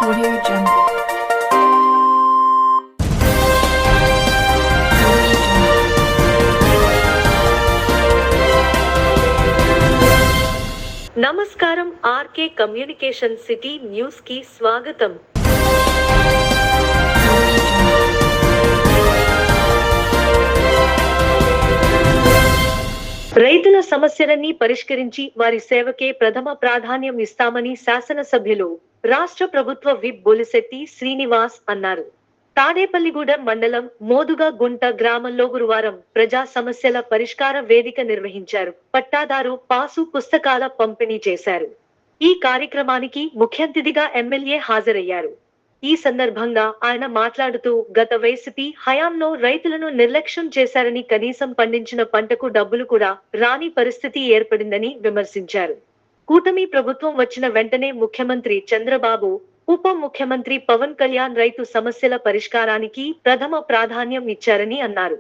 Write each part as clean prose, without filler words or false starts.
Audio Jungle. నమస్కారం RK communication city news కి స్వాగతం. రైతుల సమస్యలన్నీ పరిష్కరించి వారి సేవకే ప్రథమ ప్రాధాన్యం ఇస్తామని శాసనసభ్యులు, రాష్ట్ర ప్రభుత్వ విప్ బొలిశెట్టి శ్రీనివాస్ అన్నారు. తాడేపల్లిగూడెం మండలం మోదుగా గుంట గ్రామంలో గురువారం ప్రజా సమస్యల పరిష్కార వేదిక నిర్వహించారు. పట్టాదారు పాసు పుస్తకాల పంపిణీ చేశారు. ఈ కార్యక్రమానికి ముఖ్య అతిథిగా ఎమ్మెల్యే హాజరయ్యారు. ఈ సందర్భంగా ఆయన మాట్లాడుతూ గత వైసీపీ హయాంలో రైతులను నిర్లక్ష్యం చేశారని, కనీసం పండించిన పంటకు డబ్బులు కూడా రాని పరిస్థితి ఏర్పడిందని విమర్శించారు. కూటమి ప్రభుత్వం వచ్చిన వెంటనే ముఖ్యమంత్రి చంద్రబాబు, ఉప ముఖ్యమంత్రి పవన్ కళ్యాణ్ రైతు సమస్యల పరిష్కారానికి ప్రథమ ప్రాధాన్యం ఇచ్చారని అన్నారు.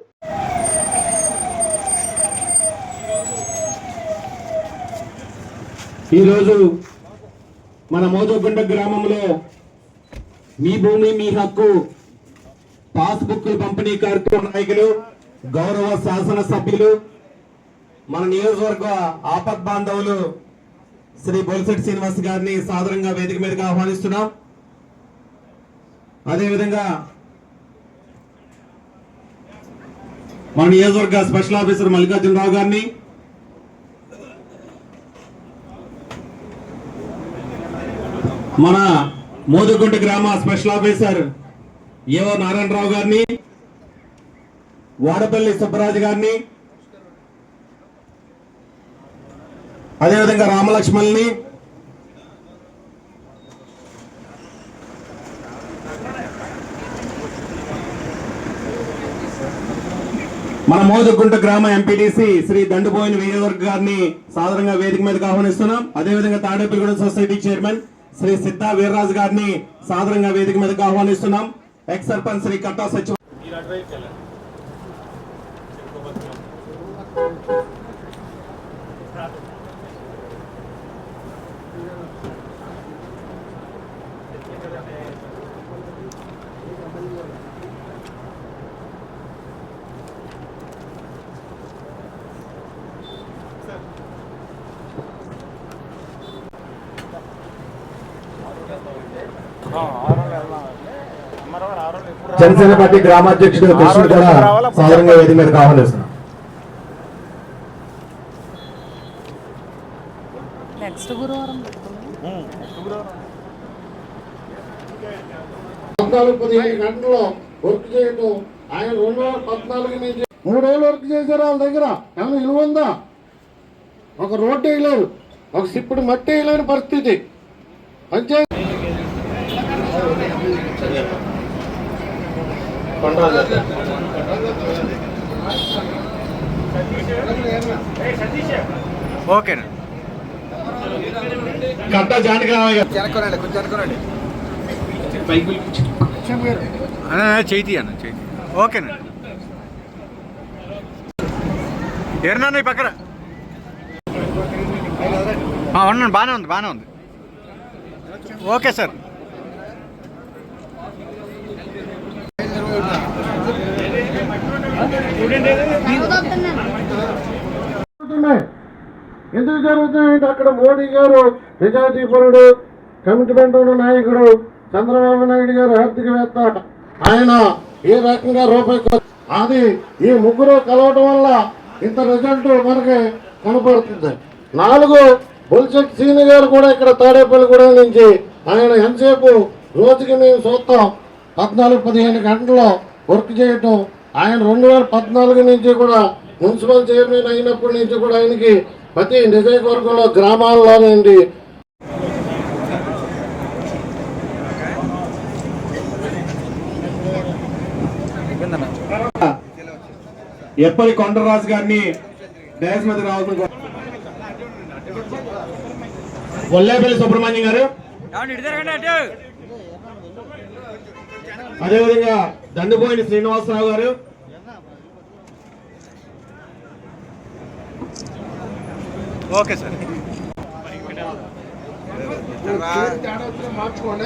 ఈరోజు మన మోదుగుంట గ్రామంలో మీ భూమి మీ హక్కు పాస్బుక్లు పంపిణీ కార్యక్రమ నాయకులు, గౌరవ శాసనసభ్యులు, మన నియోజకవర్గ ఆపద్ బాంధవులు శ్రీ బొలిశెట్టి శ్రీనివాస్ గారిని సాదరంగా వేదిక మీదకి ఆహ్వానిస్తున్నాం. అదేవిధంగా మన నియోజకవర్గ స్పెషల్ ఆఫీసర్ మల్లికార్జునరావు గారిని, మన మోదుగుంట గ్రామ స్పెషల్ ఆఫీసర్ ఏవో నారాయణరావు గారిని, వాడపల్లి సుబ్బరాజు గారిని, అదేవిధంగా రామలక్ష్మణ్ని, మన మోదుగుంట గ్రామ ఎంపీటీసీ శ్రీ దండుబోయిన వీరవర్గ గారిని సాధారణంగా వేదిక మీదకి ఆహ్వానిస్తున్నాం. అదేవిధంగా తాడేపల్లిగూడెం సొసైటీ చైర్మన్ శ్రీ సిద్ధా వీర్రాజు గారిని సాధారణంగా వేదిక మీదకి ఆహ్వానిస్తున్నాం. ఎక్స్ సర్పంచ్ శ్రీ కట్టా సచివ జనసేన పార్టీ గ్రామాధ్యక్షుడు కృష్ణుడు కూడా సాధారణంగా వేదిక మీదకి ఆహ్వానిస్తున్నాం. గురువారం 14-15 గంటల్లో వర్క్ చేయటం. ఆయన 2014 నుంచి 3 ఏళ్ళు వర్క్ చేశారు. వాళ్ళ దగ్గర ఏమైనా విలువ ఉందా? ఒక రోడ్డు వేయలేరు, ఒక సిప్పుడు మట్టి వేయలేని పరిస్థితి. పంచాయతీ ఓకేనా? కట్టా జానకిరామయ్య చేతి అన్న చేతి. ఓకేనా? ఎర్నా ఈ పక్కన ఉన్నాను. బాగానే ఉంది. Okay sir. ఎందుకు జరుగుతున్నాయంటే అక్కడ మోడీ గారు నిజాయితీపరుడు, కమిట్మెంట్ ఉన్న నాయకుడు, చంద్రబాబు నాయుడు గారు ఆర్థికవేత్త. ఆయన ఏ రకంగా రూపాయి అది ఈ ముగ్గురు కలవటం వల్ల ఇంత రిజల్ట్ మనకి కనపడుతుంది. 4 బొలిశెట్టి శ్రీని గారు కూడా ఇక్కడ తాడేపల్లిగూడెం నుంచి ఆయన ఎంతసేపు రోజుకి మేము చూస్తాం 14-15 గంటల్లో వర్క్ చేయటం. ఆయన 2014 నుంచి కూడా మున్సిపల్ చైర్మన్ అయినప్పటి నుంచి కూడా ఆయనకి ప్రతి నియోజకవర్గంలో గ్రామాల్లోనండి ఎప్పటి కొండరాజు గారిని డయాస్ మీద రావాల్సిన, కొల్లేపల్లి సుబ్రహ్మణ్యం గారు, అదేవిధంగా దండుబోయిన శ్రీనివాసరావు గారు, ఓకే సార్. మార్చుకోండి.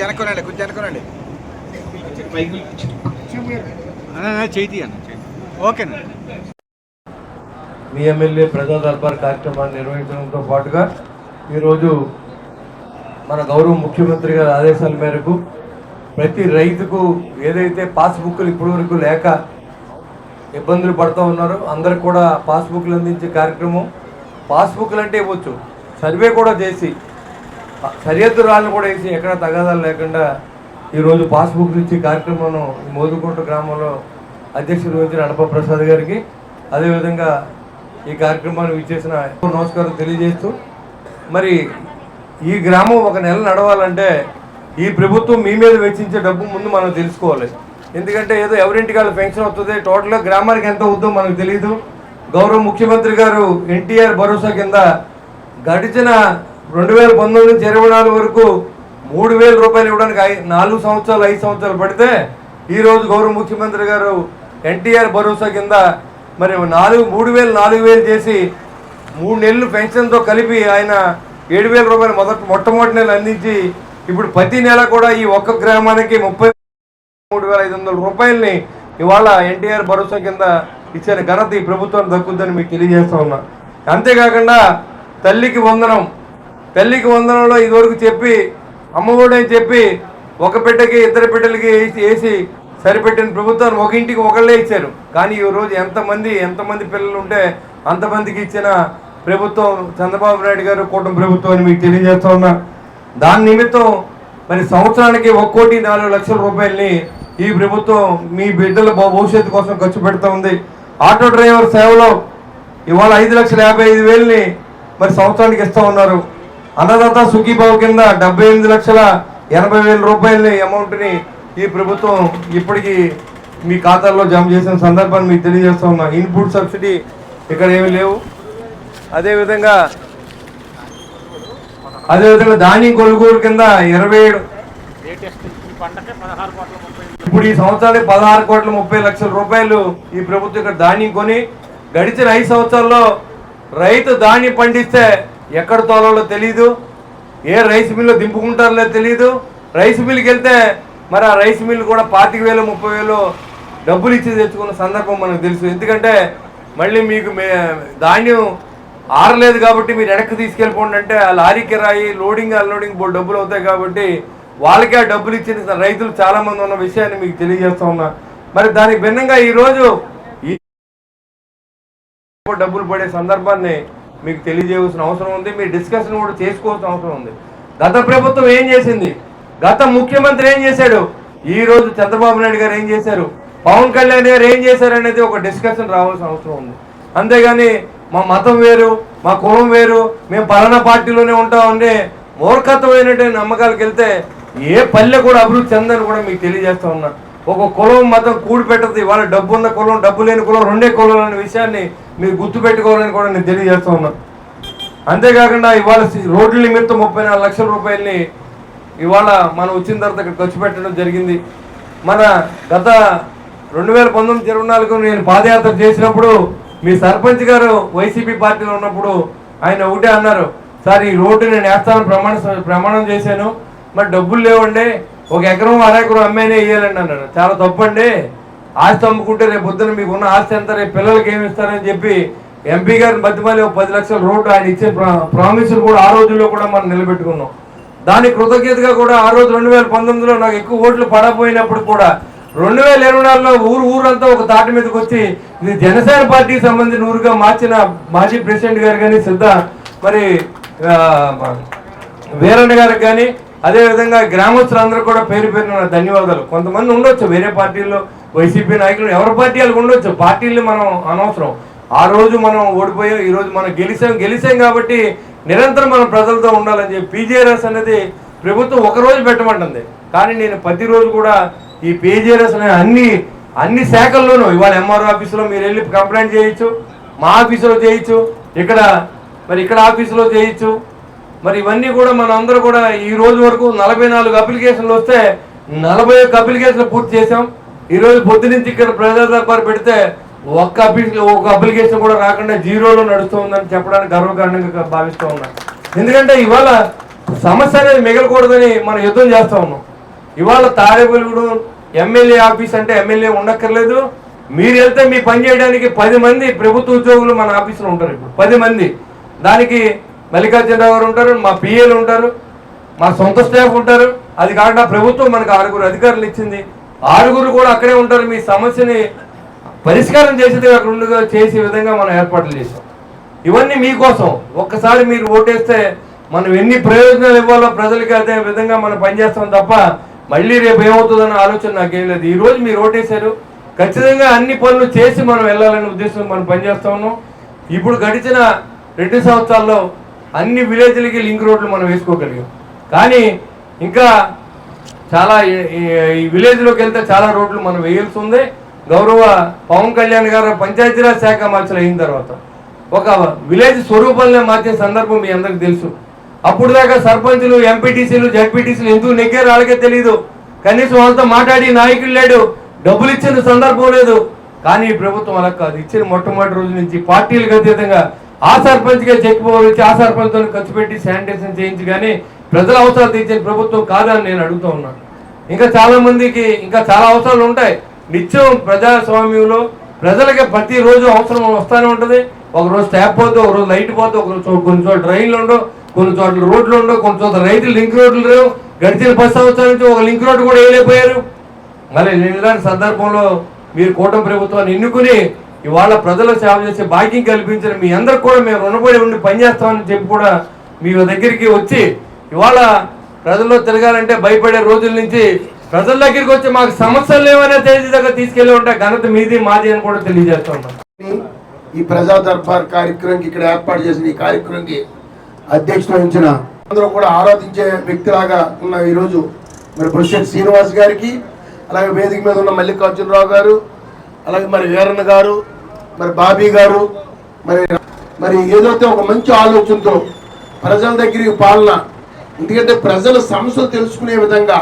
వెనక్కునండి కొంచెం వెనక్కునండి చేతి అన్న చేతి ఓకేనండి. మీ ఎమ్మెల్యే ప్రజా దర్బార్ కార్యక్రమాన్ని నిర్వహించడంతో పాటుగా ఈరోజు మన గౌరవ ముఖ్యమంత్రి గారి ఆదేశాల మేరకు ప్రతి రైతుకు ఏదైతే పాస్బుక్లు ఇప్పటివరకు లేక ఇబ్బందులు పడుతూ ఉన్నారో అందరికి కూడా పాస్బుక్లు అందించే కార్యక్రమం. పాస్బుక్లు అంటే ఇవ్వచ్చు, సర్వే కూడా చేసి సరిహద్దు రాళ్ళు కూడా వేసి ఎక్కడ తగాదాలు లేకుండా ఈరోజు పాస్బుక్లు ఇచ్చే కార్యక్రమం మోదుకుంట గ్రామంలో అధ్యక్షుడు వహించిన అడప ప్రసాద్ గారికి, అదేవిధంగా ఈ కార్యక్రమాన్ని విచ్చేసిన నమస్కారం తెలియజేస్తూ, మరి ఈ గ్రామం ఒక నెల నడవాలంటే ఈ ప్రభుత్వం మీ మీద వెచ్చించే డబ్బు ముందు మనం తెలుసుకోవాలి. ఎందుకంటే ఏదో ఎవరింటికి వాళ్ళు పెన్షన్ వస్తుంది, టోటల్గా గ్రామానికి ఎంత అవుతుందో మనకు తెలియదు. గౌరవ ముఖ్యమంత్రి గారు ఎన్టీఆర్ భరోసా కింద గడిచిన 2019 నుంచి 24 వరకు 3,000 రూపాయలు ఇవ్వడానికి 4 సంవత్సరాలు 5 సంవత్సరాలు పడితే ఈరోజు గౌరవ ముఖ్యమంత్రి గారు ఎన్టీఆర్ భరోసా కింద మరి 3,000 చేసి 3 నెలలు పెన్షన్తో కలిపి ఆయన 7,000 రూపాయలు మొట్టమొదటి నెల అందించి ఇప్పుడు ప్రతి నెల కూడా ఈ ఒక్క గ్రామానికి 33,500 రూపాయలని ఇవాళ ఎన్టీఆర్ భరోసా కింద ఇచ్చిన ఘనత ఈ ప్రభుత్వానికి దక్కుద్దని మీకు తెలియజేస్తా ఉన్నా. అంతేకాకుండా తల్లికి వందనంలో ఇదివరకు చెప్పి అమ్మఒడి అని చెప్పి ఒక బిడ్డకి 2 బిడ్డలకి వేసి సరిపెట్టిన ప్రభుత్వాన్ని ఒక ఇంటికి ఒకళ్ళే ఇచ్చారు. కానీ ఈ రోజు ఎంతమంది పిల్లలు ఉంటే అంతమందికి ఇచ్చిన ప్రభుత్వం చంద్రబాబు నాయుడు గారు కూటమి ప్రభుత్వం అని మీకు తెలియజేస్తా ఉన్నా. దాని నిమిత్తం మరి సంవత్సరానికి 1,04,00,000 రూపాయలని ఈ ప్రభుత్వం మీ బిడ్డల భవిష్యత్తు కోసం ఖర్చు పెడుతూ ఉంది. ఆటో డ్రైవర్ సేవలో ఇవాళ 5,55,000ని మరి సంవత్సరానికి ఇస్తూ ఉన్నారు. అన్నదాత సుఖీభావ కింద 78,80,000 రూపాయలని అమౌంట్ని ఈ ప్రభుత్వం ఇప్పటికీ మీ ఖాతాల్లో జమ చేసిన సందర్భాన్ని మీకు తెలియజేస్తూ ఉన్నా. ఇన్పుట్ సబ్సిడీ ఇక్కడ ఏమీ లేవు. అదేవిధంగా ధాన్యం కొనుగోలు కింద 27 ఇప్పుడు ఈ సంవత్సరానికి 16,30,00,000 రూపాయలు ఈ ప్రభుత్వం ఇక్కడ ధాన్యం కొని గడిచిన 5 సంవత్సరాల్లో రైతు ధాన్యం పండిస్తే ఎక్కడ తోలాలో తెలియదు, ఏ రైస్ మిల్లు దింపుకుంటారో తెలియదు. రైస్ మిల్కి వెళ్తే మరి ఆ రైస్ మిల్ కూడా 25,000 30,000 డబ్బులు ఇచ్చి తెచ్చుకున్న సందర్భం మనకు తెలుసు. ఎందుకంటే మళ్ళీ మీకు ధాన్యం ఆరలేదు కాబట్టి మీరు వెనక్కి తీసుకెళ్ళిపోండి అంటే ఆ లారీ కిరాయి లోడింగ్ అన్లోడింగ్ బోర్డు డబ్బులు అవుతాయి కాబట్టి వాళ్ళకే ఆ డబ్బులు ఇచ్చిన రైతులు చాలా మంది ఉన్న విషయాన్ని మీకు తెలియజేస్తా ఉన్నా. మరి దానికి భిన్నంగా ఈరోజు ఈ డబ్బులు పడే సందర్భాన్ని మీకు తెలియజేయాల్సిన అవసరం ఉంది. మీరు డిస్కషన్ కూడా చేసుకోవాల్సిన అవసరం ఉంది. గత ప్రభుత్వం ఏం చేసింది, గత ముఖ్యమంత్రి ఏం చేశాడు, ఈ రోజు చంద్రబాబు నాయుడు గారు ఏం చేశారు, పవన్ కళ్యాణ్ గారు ఏం చేశారు అనేది ఒక డిస్కషన్ రావాల్సిన అవసరం ఉంది. అంతేగాని మా మతం వేరు, మా కులం వేరు, మేము పలానా పార్టీలోనే ఉంటామంటే మూర్ఖత్వమైనటువంటి నమ్మకాలకు వెళ్తే ఏ పల్లె కూడా అభివృద్ధి చెందని కూడా మీకు తెలియజేస్తా ఉన్నా. ఒక కులం మతం కూడి పెట్టదు. వాళ్ళ డబ్బు ఉన్న కులం డబ్బు లేని కులం రెండే కులం అనే విషయాన్ని మీరు గుర్తుపెట్టుకోవాలని కూడా నేను తెలియజేస్తా ఉన్నా. అంతేకాకుండా ఇవాళ రోడ్ల నిమిత్తం 34 లక్షల రూపాయలని ఇవాళ మనం వచ్చిన తర్వాత ఇక్కడ ఖర్చు పెట్టడం జరిగింది. మన గత 2019-24 నేను పాదయాత్ర చేసినప్పుడు మీ సర్పంచ్ గారు వైసీపీ పార్టీలో ఉన్నప్పుడు ఆయన ఒకటే అన్నారు, సార్ ఈ రోడ్డు నేను వేస్తానని ప్రమాణం చేశాను, మరి డబ్బులు లేవండి, 1 ఎకరం 1/2 ఎకరం అమ్మాయినే వేయాలండి అన్నాడు. చాలా తప్పండి, ఆస్తి అమ్ముకుంటే రేపు పొద్దున మీకు ఉన్న ఆస్తి ఎంత, రేపు పిల్లలకి ఏమి ఇస్తారని చెప్పి ఎంపీ గారిని బతిమాలి 10 లక్షల రోడ్డు ఆయన ఇచ్చే ప్రామిసులు కూడా ఆ రోజుల్లో కూడా మనం నిలబెట్టుకున్నాం. దానికి కృతజ్ఞతగా కూడా ఆ రోజు 2019లో నాకు ఎక్కువ ఓట్లు పడపోయినప్పుడు కూడా 2024లో ఊరంతా ఒక తాటి మీదకి వచ్చి ఇది జనసేన పార్టీకి సంబంధించిన ఊరుగా మార్చిన మాజీ ప్రెసిడెంట్ గారు కానీ మరి వీరన్న గారికి కానీ అదేవిధంగా గ్రామస్తులందరూ కూడా పేరు పేరున ధన్యవాదాలు. కొంతమంది ఉండొచ్చు వేరే పార్టీల్లో వైసీపీ నాయకులు, ఎవరి పార్టీ వాళ్ళకి ఉండొచ్చు, పార్టీలు మనం అనవసరం. ఆ రోజు మనం ఓడిపోయాం, ఈ రోజు మనం గెలిచాం కాబట్టి నిరంతరం మనం ప్రజలతో ఉండాలని చెప్పి పీజీఆర్ఎస్ అనేది ప్రభుత్వం 1 రోజు పెట్టమంటుంది. కానీ నేను ప్రతిరోజు కూడా ఈ పీజీఆర్ఎస్ అనే అన్ని అన్ని శాఖల్లోనూ ఇవాళ ఎంఆర్ఓ ఆఫీసులో మీరు వెళ్ళి కంప్లైంట్ చేయొచ్చు, మా ఆఫీసులో చేయొచ్చు, ఇక్కడ ఆఫీసులో చేయొచ్చు. మరి ఇవన్నీ కూడా మన అందరూ కూడా ఈ రోజు వరకు 44 అప్లికేషన్లు వస్తే 41 అప్లికేషన్లు పూర్తి చేసాం. ఈరోజు పొద్దు నుంచి ఇక్కడ ప్రజా దర్బార్ పెడితే ఒక అప్లికేషన్ కూడా రాకుండా జీరోలో నడుస్తూ ఉందని చెప్పడానికి గర్వకారణంగా భావిస్తూ ఉన్నాం. ఎందుకంటే ఇవాళ సమస్య అనేది మిగలకూడదని మనం యుద్ధం చేస్తూ ఉన్నాం. ఇవాళ తాడేపల్లిగూడెం ఎమ్మెల్యే ఆఫీస్ అంటే ఎమ్మెల్యే ఉండక్కర్లేదు. మీరు వెళ్తే మీ పని చేయడానికి 10 మంది ప్రభుత్వ ఉద్యోగులు మన ఆఫీసులో ఉంటారు. ఇప్పుడు 10 మంది. దానికి మల్లికార్జునరావు గారు ఉంటారు, మా పిఏలు ఉంటారు, మా సొంత స్టాఫ్ ఉంటారు. అది కాకుండా ప్రభుత్వం మనకు 6 అధికారులు ఇచ్చింది. 6 కూడా అక్కడే ఉంటారు. మీ సమస్యని పరిష్కారం చేసేది అక్కడ చేసే విధంగా మనం ఏర్పాట్లు చేసాం. ఇవన్నీ మీకోసం. ఒక్కసారి మీరు ఓటేస్తే మనం ఎన్ని ప్రయోజనాలు ఇవ్వాలో ప్రజలకి అదే విధంగా మనం పనిచేస్తాం తప్ప మళ్ళీ రేపు ఏమవుతుందన్న ఆలోచన నాకేం లేదు. ఈ రోజు మీరు ఓటేశారు, ఖచ్చితంగా అన్ని పనులు చేసి మనం వెళ్ళాలనే ఉద్దేశం మనం పనిచేస్తా ఉన్నాం. ఇప్పుడు గడిచిన 2 సంవత్సరాల్లో అన్ని విలేజ్లకి లింక్ రోడ్లు మనం వేసుకోగలిగాం. కానీ ఇంకా చాలా ఈ విలేజ్లోకి వెళ్తే చాలా రోడ్లు మనం వేయాల్సి ఉంది. గౌరవ పవన్ కళ్యాణ్ గారు పంచాయతీరాజ్ శాఖ మార్చలు అయిన తర్వాత ఒక విలేజ్ స్వరూపంలో మార్చే సందర్భం మీ అందరికి తెలుసు. అప్పుడు దాకా సర్పంచులు, ఎంపీటీసీలు, జడ్పీటీసీలు ఎందుకు నెగ్గారు వాళ్ళకే తెలియదు. కనీసం వాళ్ళతో మాట్లాడి నాయకులు లేడు, డబ్బులు ఇచ్చిన సందర్భం లేదు. కానీ ఈ ప్రభుత్వం అలా కాదు. ఇచ్చిన మొట్టమొదటి రోజు నుంచి పార్టీలకు అతీతంగా ఆ సర్పంచ్గా చెక్ పవర్ ఇచ్చి ఆ సర్పంచ్తో ఖర్చు పెట్టి శానిటేషన్ చేయించి కానీ ప్రజల అవసరాలు తీర్చిన ప్రభుత్వం కాదని నేను అడుగుతూ ఉన్నాను. ఇంకా చాలా మందికి ఇంకా చాలా అవసరాలు ఉంటాయి. నిత్యం ప్రజాస్వామ్యంలో ప్రజలకి ప్రతిరోజు అవసరం వస్తూనే ఉంటుంది. ఒకరోజు ట్యాప్ పోతే, ఒకరోజు లైట్ పోతే, కొన్ని చోట్ల డ్రైన్లు ఉండవు, కొన్ని చోట్ల రోడ్లు ఉండవు, కొన్ని చోట్ల రైతులు లింక్ రోడ్లు లేవు. గడిచిన 10 సంవత్సరాల నుంచి ఒక లింక్ రోడ్డు కూడా వేయలేకపోయారు. మరి ఇలాంటి సందర్భంలో మీరు కూటమి ప్రభుత్వాన్ని ఎన్నుకుని ఇవాళ ప్రజలకు సేవ చేసే భాగ్యం కల్పించిన మీ అందరికి కూడా మేము రుణపడి ఉండి పనిచేస్తామని చెప్పి కూడా మీ దగ్గరికి వచ్చి ఇవాళ ప్రజల్లో తిరగాలంటే భయపడే రోజుల నుంచి ప్రజల దగ్గరికి వచ్చి మాకు సమస్యలు లేవనే తేదీ దగ్గర తీసుకెళ్లి ఉంటే ఘనత మీది మాది అని కూడా తెలియజేస్తూ ఉన్నాం. ఈ ప్రజా దర్బార్ కార్యక్రమానికి ఇక్కడ ఏర్పాటు చేసిన ఈ కార్యక్రమానికి అధ్యక్షత వహించిన అందరూ కూడా ఆరాధించే వ్యక్తిలాగా ఉన్న ఈరోజు మరి బొలిశెట్టి శ్రీనివాస్ గారికి, అలాగే వేదిక మీద ఉన్న మల్లికార్జునరావు గారు, అలాగే మరి వీరన్న గారు, మరి బాబీ గారు, మరి ఏదైతే ఒక మంచి ఆలోచనతో ప్రజల దగ్గరికి పాలన, ఎందుకంటే ప్రజల సమస్యలు తెలుసుకునే విధంగా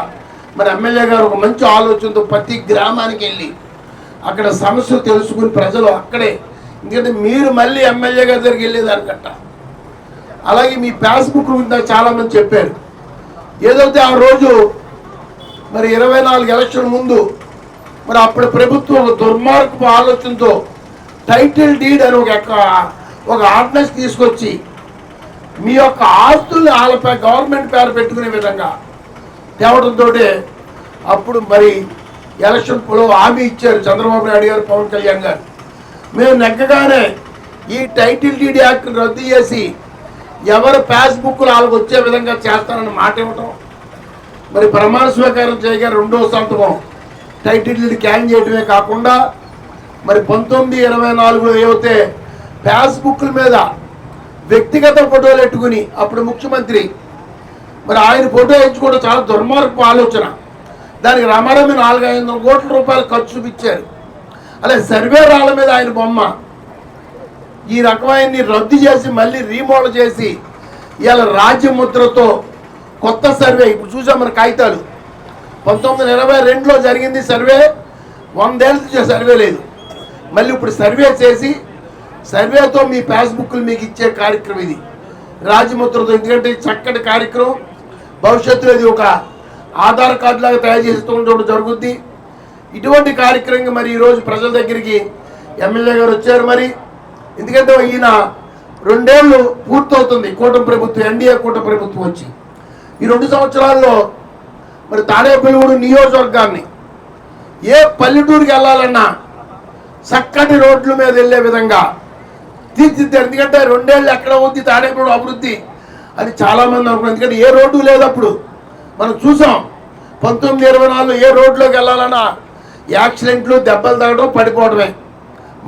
మరి ఎమ్మెల్యే గారు ఒక మంచి ఆలోచనతో ప్రతి గ్రామానికి వెళ్ళి అక్కడ సమస్యలు తెలుసుకుని ప్రజలు అక్కడే, ఎందుకంటే మీరు మళ్ళీ ఎమ్మెల్యే గారి దగ్గరికి వెళ్ళేదానికట్ట. అలాగే మీ ఫేస్బుక్ గురించి చాలామంది చెప్పారు. ఏదైతే ఆ రోజు మరి 24 ఎలక్షన్ ముందు మరి అప్పుడు ప్రభుత్వం ఒక దుర్మార్గపు ఆలోచనతో టైటిల్ డీడ్ అని ఒక ఆర్డినెన్స్ తీసుకొచ్చి మీ యొక్క ఆస్తుల్ని వాళ్ళపై గవర్నమెంట్ పేరు పెట్టుకునే విధంగా తేవడంతో అప్పుడు మరి ఎలక్షన్లో హామీ ఇచ్చారు చంద్రబాబు నాయుడు గారు, పవన్ కళ్యాణ్ గారు. మేము నెగ్గగానే ఈ టైటిల్ డీడ్ యాక్ట్ని రద్దు చేసి ఎవరు ఫేస్బుక్లో వాళ్ళకి వచ్చే విధంగా చేస్తానని మాట ఇవ్వటం, మరి ప్రమాణ స్వీకారం చేయగా 2వ సంతకం టైటిల్ డీడ్ క్యాన్ చేయడమే కాకుండా మరి 1924 ఏవైతే ఫేస్బుక్ల మీద వ్యక్తిగత ఫోటోలు పెట్టుకుని అప్పుడు ముఖ్యమంత్రి మరి ఆయన ఫోటో ఎంచుకోవడం చాలా దుర్మార్గపు ఆలోచన. దానికి రమారమి 400-500 కోట్ల రూపాయలు ఖర్చు చూపించారు. అలాగే సర్వే రాళ్ళ మీద ఆయన బొమ్మ, ఈ రకమైన రద్దు చేసి మళ్ళీ రీమోడల్ చేసి ఇవాళ రాజ్యముద్రతో కొత్త సర్వే ఇప్పుడు చూసాం. మన కాగితాలు 1922లో జరిగింది సర్వే, 100 ఏళ్ళ సర్వే లేదు. మళ్ళీ ఇప్పుడు సర్వే చేసి సర్వేతో మీ ఫేస్బుక్లు మీకు ఇచ్చే కార్యక్రమం ఇది రాజ్యముద్రతో. ఎందుకంటే చక్కటి కార్యక్రమం, భవిష్యత్తులో ఇది ఒక ఆధార్ కార్డు లాగా తయారు చేస్తూ ఉండడం జరుగుద్ది. ఇటువంటి కార్యక్రమంగా మరి ఈరోజు ప్రజల దగ్గరికి ఎమ్మెల్యే గారు వచ్చారు. మరి ఎందుకంటే ఈయన 2 ఏళ్ళు పూర్తవుతుంది కూటమి ప్రభుత్వం, ఎన్డీఏ కూటమి ప్రభుత్వం వచ్చి. ఈ 2 సంవత్సరాల్లో మరి తాడేపల్లిగూడెం నియోజకవర్గాన్ని ఏ పల్లెటూరుకి వెళ్ళాలన్నా చక్కటి రోడ్ల మీద వెళ్ళే విధంగా తీర్చిదిద్దారు. ఎందుకంటే 2 ఏళ్ళు ఎక్కడ ఉంది తాడేపల్లిగూడెం అభివృద్ధి అని చాలామంది అనుకున్నారు. ఎందుకంటే ఏ రోడ్డు లేదు అప్పుడు. మనం చూసాం 1924లో ఏ రోడ్లోకి వెళ్ళాలన్నా యాక్సిడెంట్లు, దెబ్బలు తగ్గడం, పడిపోవడమే.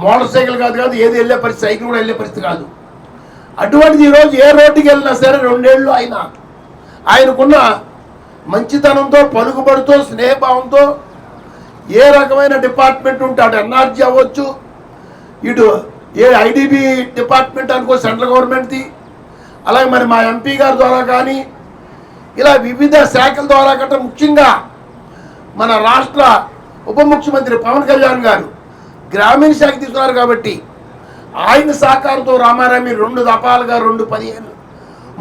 మోటార్ సైకిల్ కాదు ఏది వెళ్ళే పరిస్థితి, సైకిల్ కూడా వెళ్ళే పరిస్థితి కాదు. అటువంటిది ఈరోజు ఏ రోడ్డుకి వెళ్ళినా సరే 2 ఏళ్ళు ఆయనకున్న మంచితనంతో, పలుకుబడితో, స్నేహభావంతో ఏ రకమైన డిపార్ట్మెంట్ ఉంటే అటు ఎన్ఆర్జీ అవ్వచ్చు, ఇటు ఏ ఐడిబి డిపార్ట్మెంట్ అనుకో సెంట్రల్ గవర్నమెంట్ది, అలాగే మరి మా ఎంపీ గారి ద్వారా కానీ ఇలా వివిధ శాఖల ద్వారా గట్రా ముఖ్యంగా మన రాష్ట్ర ఉప ముఖ్యమంత్రి పవన్ కళ్యాణ్ గారు గ్రామీణ శాఖ తీసుకున్నారు కాబట్టి ఆయన సహకారంతో రామారామి 2 దఫాలుగా 2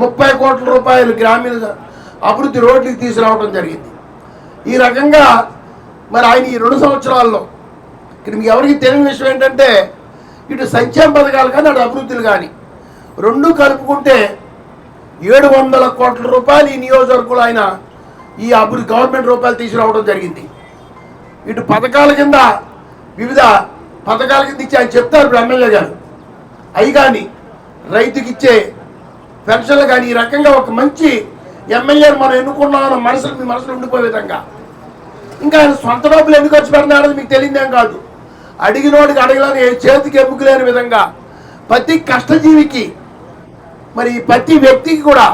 30 కోట్ల రూపాయలు గ్రామీణ అభివృద్ధి రోడ్లకి తీసుకురావడం జరిగింది. ఈ రకంగా మరి ఆయన ఈ 2 సంవత్సరాల్లో ఇక్కడ మీకు ఎవరికి తెలియని విషయం ఏంటంటే ఇటు సంక్షేమ పథకాలు కానీ అటు అభివృద్ధులు కానీ 2 కలుపుకుంటే 700 కోట్ల రూపాయలు ఈ నియోజకవర్గంలో ఆయన ఈ అభివృద్ధి గవర్నమెంట్ రూపాయలు తీసుకురావడం జరిగింది. ఇటు పథకాల కింద వివిధ పథకాల కింద ఇచ్చి ఆయన చెప్తారు ఇప్పుడు ఎమ్మెల్యే గారు అవి కానీ రైతుకి ఇచ్చే పెన్షన్లు కానీ ఈ రకంగా ఒక మంచి ఎమ్మెల్యేని మనం ఎన్నుకున్నామన్న మీ మనసులో ఉండిపోయే విధంగా ఇంకా ఆయన సొంత డబ్బులు ఎందుకు ఖర్చు పెడుతున్నాడని మీకు తెలియదేం కాదు. అడిగినోడికి అడగలేని చేతికి ఎమ్ముకులేని విధంగా ప్రతి కష్టజీవికి మరి ప్రతి వ్యక్తికి కూడా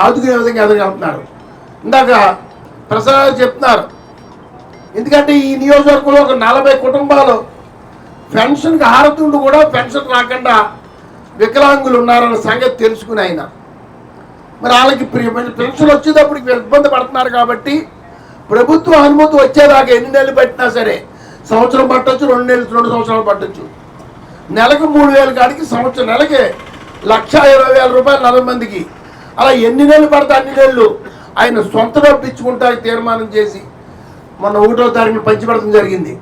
ఆదుకునే విధంగా ఎదగలుగుతున్నారు. ఇందాక ప్రసాద్ చెప్తున్నారు, ఎందుకంటే ఈ నియోజకవర్గంలో ఒక 40 కుటుంబాలు పెన్షన్కి హారతుండు కూడా పెన్షన్ రాకుండా వికలాంగులు ఉన్నారన్న సంగతి తెలుసుకుని ఆయన మరి వాళ్ళకి పెన్షన్ వచ్చేటప్పుడు ఇబ్బంది పడుతున్నారు కాబట్టి ప్రభుత్వ అనుమతి వచ్చేదాకా ఎన్ని నెలలు పట్టినా సరే సంవత్సరం పట్టొచ్చు, 2 సంవత్సరాలు పట్టొచ్చు, నెలకు 3,000 కాడికి సంవత్సరం నెలకి 1,20,000 రూపాయలు 40 మందికి అలా ఎన్ని నెలలు పడితే అన్ని నెలలు ఆయన సొంత డబ్బు ఇచ్చుకుంటా తీర్మానం చేసి మొన్న 1వ తారీఖున పంచిపెడతం జరిగింది.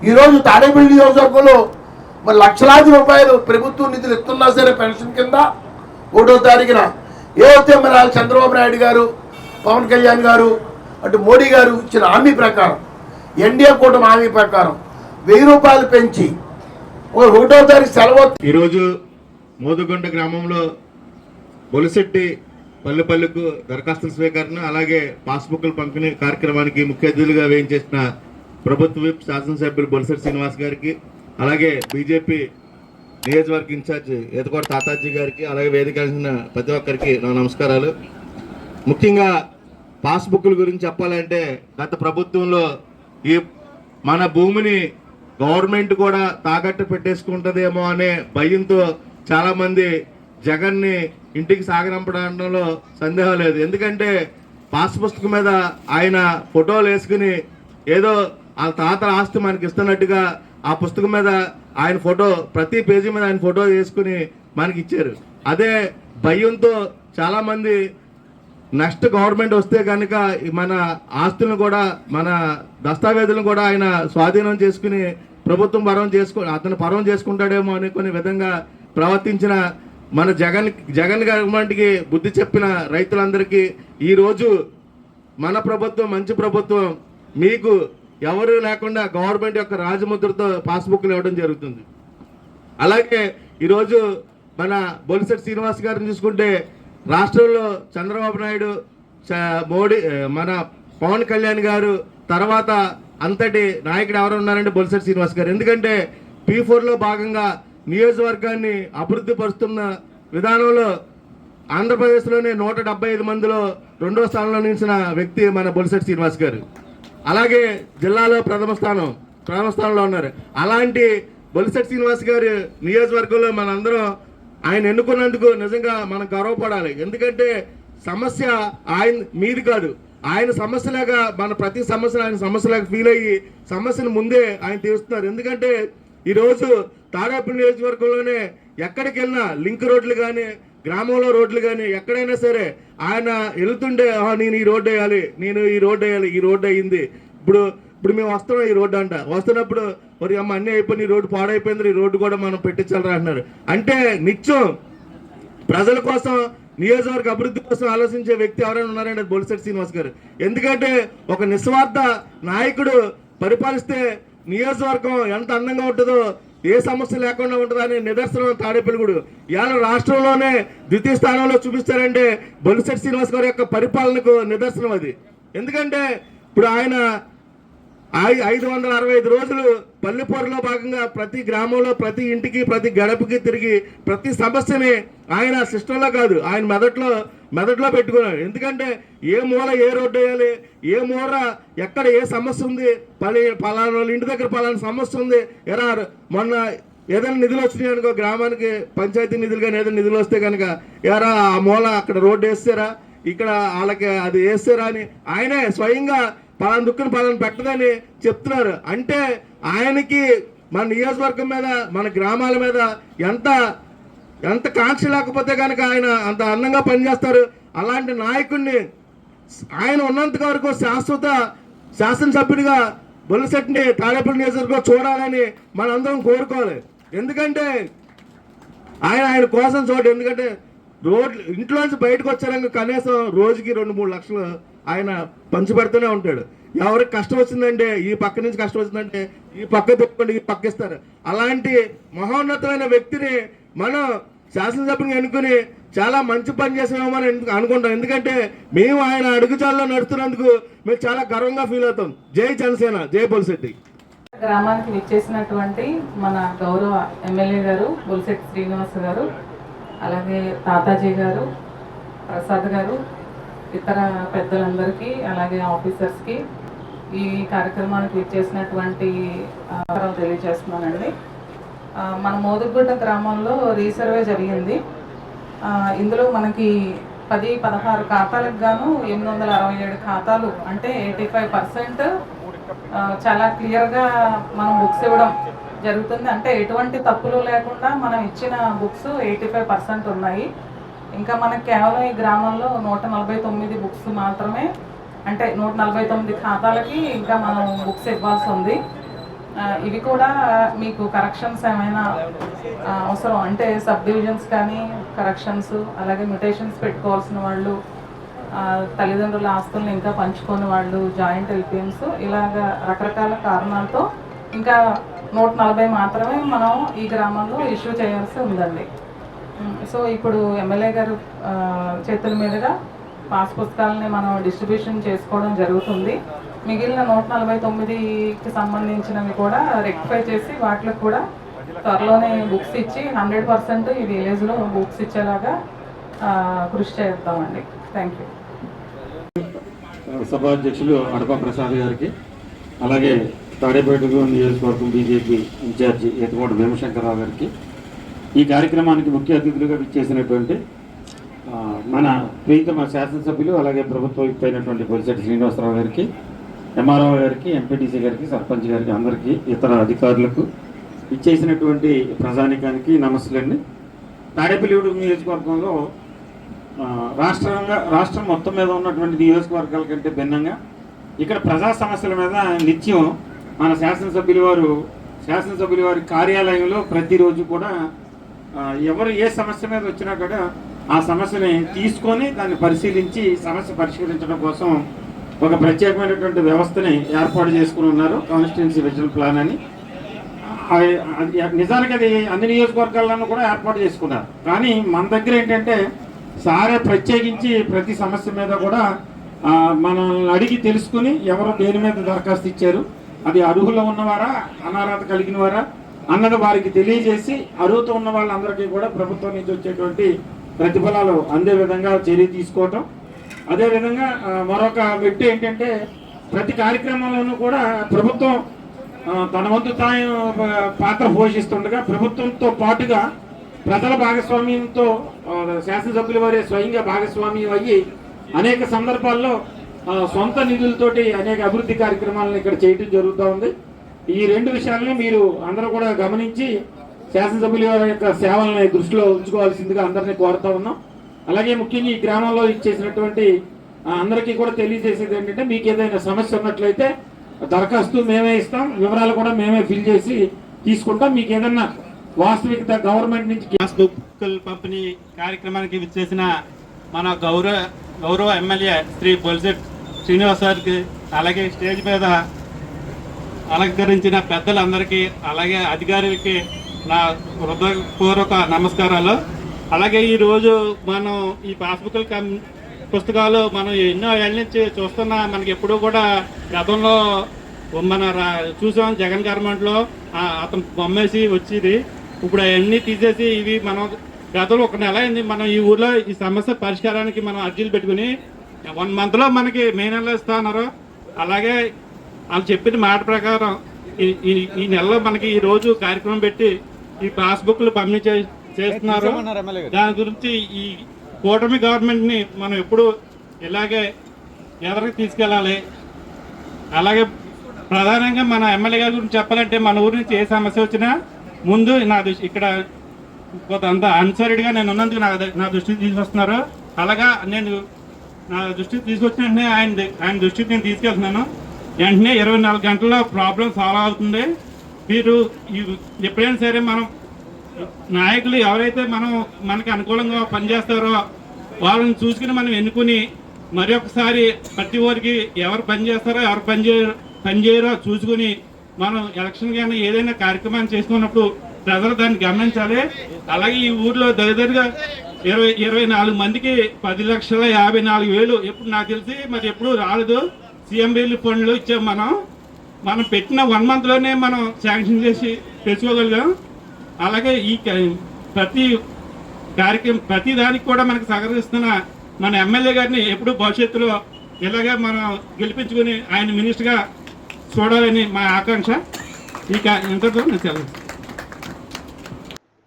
ఈరోజు తాడేపల్లి నియోజకవర్గంలో మరి లక్షలాది రూపాయలు ప్రభుత్వ నిధులు ఇస్తున్నా సరే పెన్షన్ కింద 1వ తారీఖున ఏవైతే మరి చంద్రబాబు నాయుడు గారు, పవన్ కళ్యాణ్ గారు, అటు మోడీ గారు ఇచ్చిన హామీ ప్రకారం ఎన్డీఏ కూటమి హామీ ప్రకారం 1000 రూపాయలు పెంచి 1వ తారీఖు సెలవు. ఈరోజు మోదుగుంట గ్రామంలో బొలిశెట్టి పల్లెపల్లికు దరఖాస్తుల స్వీకరణ అలాగే పాస్బుక్ల పంపిణీ కార్యక్రమానికి ముఖ్య అతిథులుగా వేయించేసిన ప్రభుత్వ విప్ శాసనసభ్యులు బొలిశెట్టి శ్రీనివాస్ గారికి, అలాగే బీజేపీ నియోజకవర్గ ఇన్ఛార్జ్ ఎతకోట తాతాజీ గారికి, అలాగే వేదిక ప్రతి ఒక్కరికి నా నమస్కారాలు. ముఖ్యంగా పాస్బుక్ల గురించి చెప్పాలంటే గత ప్రభుత్వంలో ఈ మన భూమిని గవర్నమెంట్ కూడా తాకట్టు పెట్టేసుకుంటుందేమో అనే భయంతో చాలామంది జగన్ని ఇంటికి సాగనంపడంలో సందేహం లేదు. ఎందుకంటే పాస్ పుస్తకం మీద ఆయన ఫోటోలు వేసుకుని ఏదో ఆ తాతల ఆస్తి మనకి ఇస్తున్నట్టుగా ఆ పుస్తకం మీద ఆయన ఫోటో ప్రతి పేజీ మీద ఆయన ఫోటో వేసుకుని మనకి ఇచ్చారు. అదే భయంతో చాలామంది నెక్స్ట్ గవర్నమెంట్ వస్తే కనుక మన ఆస్తులను కూడా మన దస్తావేజులను కూడా ఆయన స్వాధీనం చేసుకుని ప్రభుత్వం అతను పరం చేసుకుంటాడేమో అనుకునే విధంగా ప్రవర్తించిన మన జగన్ గవర్నమెంట్కి బుద్ధి చెప్పిన రైతులందరికీ ఈరోజు మన ప్రభుత్వం మంచి ప్రభుత్వం, మీకు ఎవరు లేకుండా గవర్నమెంట్ యొక్క రాజముద్రతో పాస్బుక్లు ఇవ్వడం జరుగుతుంది. అలాగే ఈరోజు మన బొలిశెట్టి శ్రీనివాస్ గారిని చూసుకుంటే రాష్ట్రంలో చంద్రబాబు నాయుడు, మోడీ, మన పవన్ కళ్యాణ్ గారు తర్వాత అంతటి నాయకుడు ఎవరు ఉన్నారంటే బొలిశెట్టి శ్రీనివాస్ గారు. ఎందుకంటే P4లో భాగంగా నియోజకవర్గాన్ని అభివృద్ధి పరుస్తున్న విధానంలో ఆంధ్రప్రదేశ్లోనే 175 మందిలో 2వ స్థానంలో నిలిచిన వ్యక్తి మన బొలిశెట్టి శ్రీనివాస్ గారు. అలాగే జిల్లాలో ప్రథమ స్థానంలో ఉన్నారు. అలాంటి బొలిశెట్టి శ్రీనివాస్ గారు నియోజకవర్గంలో మనందరం ఆయన ఎన్నుకున్నందుకు నిజంగా మనం గర్వపడాలి. ఎందుకంటే సమస్య ఆయన మీది కాదు, ఆయన సమస్యలాగా మన ప్రతి సమస్యను ఆయన సమస్యలాగా ఫీల్ అయ్యి సమస్యను ముందే ఆయన తీరుస్తున్నారు. ఎందుకంటే ఈరోజు తాడేపల్లి నియోజకవర్గంలోనే ఎక్కడికి వెళ్ళినా లింక్ రోడ్లు కానీ గ్రామంలో రోడ్లు కానీ ఎక్కడైనా సరే ఆయన వెళ్తుండే నేను ఈ రోడ్డు వేయాలి, నేను ఈ రోడ్డు వేయాలి, ఈ రోడ్డు అయ్యింది, ఇప్పుడు మేము వస్తున్నాం ఈ రోడ్డు అంట, వస్తున్నప్పుడు మరి అమ్మ అన్నీ అయిపోయింది, ఈ రోడ్డు పాడైపోయింది, ఈ రోడ్డు కూడా మనం పెట్టించాలి అంటున్నారు. అంటే నిత్యం ప్రజల కోసం నియోజకవర్గ అభివృద్ధి కోసం ఆలోచించే వ్యక్తి ఎవరైనా ఉన్నారంటే బొలిశెట్టి శ్రీనివాస్ గారు. ఎందుకంటే ఒక నిస్వార్థ నాయకుడు పరిపాలిస్తే నియోజకవర్గం ఎంత అందంగా ఉంటుందో, ఏ సమస్య లేకుండా ఉంటుందని నిదర్శనం తాడేపల్లిగూడు. ఇవాళ రాష్ట్రంలోనే ద్వితీయ స్థానంలో చూపిస్తారంటే బొలిశెట్టి శ్రీనివాస్ గారి యొక్క పరిపాలనకు నిదర్శనం అది. ఎందుకంటే ఇప్పుడు ఆయన 565 రోజులు పల్లెపూరులో భాగంగా ప్రతి గ్రామంలో ప్రతి ఇంటికి ప్రతి గడపకి తిరిగి ప్రతి సమస్యని ఆయన సిస్టంలో కాదు ఆయన మెదట్లో పెట్టుకున్నాడు. ఎందుకంటే ఏ మూల ఏ రోడ్డు వేయాలి, ఏ మూల ఎక్కడ ఏ సమస్య ఉంది, పలానా వాళ్ళ ఇంటి దగ్గర పలానా సమస్య ఉంది, మొన్న ఏదైనా నిధులు వచ్చినాయి అనుకో గ్రామానికి పంచాయతీ నిధులు కానీ ఏదైనా నిధులు వస్తే కనుక ఆ మూల అక్కడ రోడ్డు వేస్తారా, ఇక్కడ వాళ్ళకి అది వేస్తారా అని ఆయనే స్వయంగా పలానా దుక్కుని పలానా పెట్టదని చెప్తున్నారు. అంటే ఆయనకి మన నియోజకవర్గం మీద మన గ్రామాల మీద ఎంత కాంక్ష లేకపోతే కనుక ఆయన అంత అందంగా పనిచేస్తారు. అలాంటి నాయకుడిని ఆయన ఉన్నంత వరకు శాసనసభ్యుడిగా బొలిశెట్టిని తాడేపల్లి నియోజకవర్గం చూడాలని మనందరం కోరుకోవాలి. ఎందుకంటే ఆయన కోసం చూడండి. ఎందుకంటే ఇంట్లోంచి బయటకు వచ్చారని కనీసం రోజుకి 2-3 లక్షలు ఆయన పంచిపెడుతూనే ఉంటాడు. ఎవరికి కష్టం వచ్చిందంటే ఈ పక్క నుంచి కష్టం వచ్చిందంటే ఈ పక్క తిప్పండి ఈ పక్క ఇస్తారు. అలాంటి మహోన్నతమైన వ్యక్తిని మనం శాసనసభ్యుని ఎన్నుకుని చాలా మంచి పని చేసామని అనుకుంటాం. ఎందుకంటే మేము ఆయన అడుగుజాల్లో నడుస్తున్నందుకు మేము చాలా గర్వంగా ఫీల్ అవుతాం. జై జనసేన, జై బొలిశెట్టి. గ్రామానికి విచ్చేసినటువంటి మన గౌరవ ఎమ్మెల్యే గారు బొలిశెట్టి శ్రీనివాస్ గారు, అలాగే తాతాజీ గారు, ప్రసాద్ గారు, ఇతర పెద్దలందరికీ అలాగే ఆఫీసర్స్కి ఈ కార్యక్రమానికి విచ్చేసినటువంటి తెలియజేస్తున్నానండి. మన మోదుగుడ్డ గ్రామంలో రీసర్వే జరిగింది. ఇందులో మనకి 10-16 ఖాతాలకు గాను 867 ఖాతాలు అంటే 85% చాలా క్లియర్గా మనం బుక్స్ ఇవ్వడం జరుగుతుంది. అంటే ఎటువంటి తప్పులు లేకుండా మనం ఇచ్చిన బుక్స్ 85% ఉన్నాయి. ఇంకా మనకు కేవలం ఈ గ్రామంలో 149 బుక్స్ మాత్రమే, అంటే 149 ఖాతాలకి ఇంకా మనం బుక్స్ ఇవ్వాల్సి ఉంది. ఇవి కూడా మీకు కరెక్షన్స్ ఏమైనా అవసరం అంటే సబ్ డివిజన్స్ కానీ కరెక్షన్స్, అలాగే మ్యుటేషన్స్ పెట్టుకోవాల్సిన వాళ్ళు, తల్లిదండ్రుల ఆస్తులను ఇంకా పంచుకొని వాళ్ళు, జాయింట్ ఎల్పిఎమ్స్, ఇలాగా రకరకాల కారణాలతో ఇంకా 140 మాత్రమే మనం ఈ గ్రామంలో ఇష్యూ చేయాల్సి ఉందండి. సో ఇప్పుడు ఎమ్మెల్యే గారు చేతుల మీదుగా పాస్ పుస్తకాలని మనం డిస్ట్రిబ్యూషన్ చేసుకోవడం జరుగుతుంది. మిగిలిన 149కి సంబంధించినవి కూడా రెక్టిఫై చేసి వాటికి కూడా త్వరలోనే బుక్స్ ఇచ్చి 100% ఈ విలేజ్లో బుక్స్ ఇచ్చేలాగా కృషి చేద్దామండి. Thank you. సభాధ్యక్షులు అడపా ప్రసాద్ గారికి, అలాగే తాడేపల్లి నియోజకవర్గం బీజేపీ ఇన్ఛార్జి ఎత్తుకోట భీమశంకరరావు గారికి, ఈ కార్యక్రమానికి ముఖ్య అతిథులుగా విచ్చేసినటువంటి మన ప్రీతమ శాసనసభ్యులు అలాగే ప్రభుత్వ అయినటువంటి బొలిశెట్టి శ్రీనివాసరావు గారికి, ఎంఆర్ఓ గారికి, ఎంపీటీసీ గారికి, సర్పంచ్ గారికి, అందరికీ ఇతర అధికారులకు ఇచ్చేసినటువంటి ప్రజానికానికి నమస్సులండి. తాడేపల్లి నియోజకవర్గంలో రాష్ట్రం మొత్తం మీద ఉన్నటువంటి నియోజకవర్గాల కంటే భిన్నంగా ఇక్కడ ప్రజా సమస్యల మీద నిత్యం మన శాసనసభ్యుల వారి కార్యాలయంలో ప్రతిరోజు కూడా ఎవరు ఏ సమస్య మీద వచ్చినా కూడా ఆ సమస్యని తీసుకొని దాన్ని పరిశీలించి సమస్య పరిష్కరించడం కోసం ఒక ప్రత్యేకమైనటువంటి వ్యవస్థని ఏర్పాటు చేసుకుని ఉన్నారు, కాన్స్టిట్యున్సీ విజన్ ప్లాన్ అని. నిజానికి అది అన్ని నియోజకవర్గాలను కూడా ఏర్పాటు చేసుకున్నారు. కానీ మన దగ్గర ఏంటంటే సారే ప్రత్యేకించి ప్రతి సమస్య మీద కూడా మనల్ని అడిగి తెలుసుకుని ఎవరు దేని మీద దరఖాస్తు ఇచ్చారు, అది అర్హులు ఉన్నవారా అనర్హత కలిగిన వారా అన్నది వారికి తెలియజేసి అర్హత ఉన్న వాళ్ళందరికీ కూడా ప్రభుత్వం నుంచి వచ్చేటువంటి ప్రతిఫలాలు అందే విధంగా చర్య తీసుకోవటం. అదేవిధంగా మరొక వ్యక్తి ఏంటంటే ప్రతి కార్యక్రమంలోనూ కూడా ప్రభుత్వం తన వంతు పాత్ర పోషిస్తుండగా ప్రభుత్వంతో పాటుగా ప్రజల భాగస్వామ్యంతో శాసనసభ్యుల వారే స్వయంగా భాగస్వామ్యం అయ్యి అనేక సందర్భాల్లో సొంత నిధులతోటి అనేక అభివృద్ధి కార్యక్రమాలను ఇక్కడ చేయడం జరుగుతూ ఉంది. ఈ రెండు విషయాలని మీరు అందరూ కూడా గమనించి శాసనసభ్యుల వారి యొక్క సేవలని దృష్టిలో ఉంచుకోవాల్సిందిగా అందరినీ కోరుతా ఉన్నాం. అలాగే ముఖ్యంగా ఈ గ్రామంలో ఇచ్చేసినటువంటి అందరికీ కూడా తెలియజేసేది ఏంటంటే మీకు ఏదైనా సమస్య ఉన్నట్లయితే దరఖాస్తు మేమే ఇస్తాం, వివరాలు కూడా మేమే ఫిల్ చేసి తీసుకుంటాం. మీకు ఏదన్నా వాస్తవికత గవర్నమెంట్ నుంచి గ్యాస్ బుక్కుల పంపిణీ కార్యక్రమానికి విచ్చేసిన మన గౌరవ ఎమ్మెల్యే శ్రీ బొలిశెట్టి శ్రీనివాస్ గారికి, అలాగే స్టేజ్ మీద అలంకరించిన పెద్దలందరికీ, అలాగే అధికారులకి నా హృదయపూర్వక నమస్కారాలు. అలాగే ఈరోజు మనం ఈ పాస్బుక్ల పుస్తకాలు మనం ఎన్నో ఏళ్ళ నుంచి చూస్తున్నా, మనకి ఎప్పుడూ కూడా గతంలో మన చూసాం జగన్ గవర్నమెంట్లో అతను బొమ్మేసి వచ్చేది. ఇప్పుడు అవన్నీ తీసేసి ఇవి మనం గతంలో 1 నెల అయింది. మనం ఈ ఊర్లో ఈ సమస్య పరిష్కారానికి మనం అర్జీలు పెట్టుకుని 1 మంత్లో మనకి మే నెలలో ఇస్తా అన్నారు. అలాగే వాళ్ళు చెప్పిన మాట ప్రకారం ఈ నెలలో మనకి ఈ రోజు కార్యక్రమం పెట్టి ఈ పాస్బుక్లు పంపిణీ చేస్తున్నారు. దాని గురించి ఈ కూటమి గవర్నమెంట్ని మనం ఎప్పుడు ఇలాగే ఎదరికి తీసుకెళ్ళాలి. అలాగే ప్రధానంగా మన ఎమ్మెల్యే గారి గురించి చెప్పాలంటే మన ఊరి నుంచి ఏ సమస్య వచ్చినా ముందు ఇక్కడ కొంత అన్సరిడ్గా నేను ఉన్నందుకు నా దృష్టికి తీసుకొస్తున్నారు. అలాగా నేను నా దృష్టికి తీసుకొచ్చిన వెంటనే ఆయన దృష్టికి నేను తీసుకెళ్తున్నాను. వెంటనే 24 గంటల్లో ప్రాబ్లం సాల్వ్ అవుతుంది. మీరు ఎప్పుడైనా సరే మనం నాయకులు ఎవరైతే మనకి అనుకూలంగా పనిచేస్తారో వాళ్ళని చూసుకుని మనం ఎన్నుకుని మరి ఒకసారి ప్రతి ఊరికి ఎవరు పనిచేస్తారో ఎవరు పనిచేయరో చూసుకుని మనం ఎలక్షన్ కానీ ఏదైనా కార్యక్రమాన్ని చేసుకున్నప్పుడు ప్రజలు దాన్ని గమనించాలి. అలాగే ఈ ఊర్లో దగ్గరగా 24 మందికి 10,54,000 ఎప్పుడు నాకు తెలిసి మరి ఎప్పుడు రాలేదు. సీఎం రిలీఫ్ ఫండ్లు ఇచ్చాం. మనం పెట్టిన 1 మంత్లోనే మనం శాంక్షన్ చేసి తెచ్చుకోగలిగాం. అలాగే ఈ ప్రతి దానికి కూడా మనకు సహకరిస్తున్న మన ఎమ్మెల్యే గారిని ఎప్పుడు భవిష్యత్తులో ఇలాగే మనం గెలిపించుకుని ఆయన మినిస్టర్గా చూడాలని మా ఆకాంక్ష. ఇంతతో నేను సెలవు.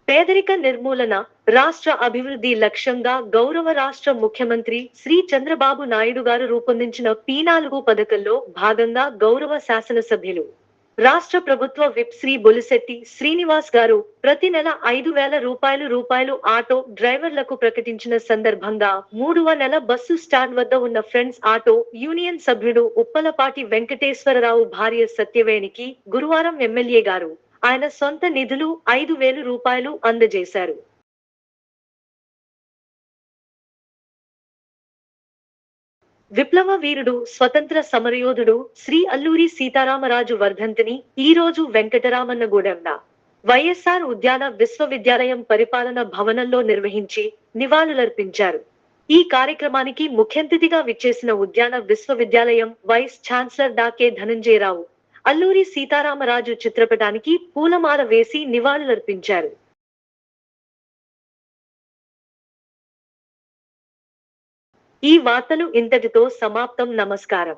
పేదరిక నిర్మూలన రాష్ట్ర అభివృద్ధి లక్ష్యంగా గౌరవ రాష్ట్ర ముఖ్యమంత్రి శ్రీ చంద్రబాబు నాయుడు గారు రూపొందించిన P4 పథకంలో భాగంగా గౌరవ శాసనసభ్యులు రాష్ట్ర ప్రభుత్వ విప్ శ్రీ బొలిశెట్టి శ్రీనివాస్ గారు ప్రతి నెల 5,000 రూపాయలు ఆటో డ్రైవర్లకు ప్రకటించిన సందర్భంగా 3వ నెల బస్సు స్టాండ్ వద్ద ఉన్న ఫ్రెండ్స్ ఆటో యూనియన్ సభ్యుడు ఉప్పలపాటి వెంకటేశ్వరరావు భార్య సత్యవేణికి గురువారం ఎమ్మెల్యే గారు ఆయన సొంత నిధులు 5,000 రూపాయలు అందజేశారు. విప్లవ వీరుడు స్వతంత్ర సమరయోధుడు శ్రీ అల్లూరి సీతారామరాజు వర్ధంతిని ఈ రోజు వెంకటరామన్నగూడెంలో వైఎస్ఆర్ ఉద్యాన విశ్వవిద్యాలయం పరిపాలన భవనంలో నిర్వహించి నివాళులర్పించారు. ఈ కార్యక్రమానికి ముఖ్య అతిథిగా విచ్చేసిన ఉద్యాన విశ్వవిద్యాలయం వైస్ ఛాన్సలర్ డాకే ధనంజయరావు అల్లూరి సీతారామరాజు చిత్రపటానికి పూలమాల వేసి నివాళులర్పించారు. ఈ వార్తలు ఇంతటితో సమాప్తం. నమస్కారం.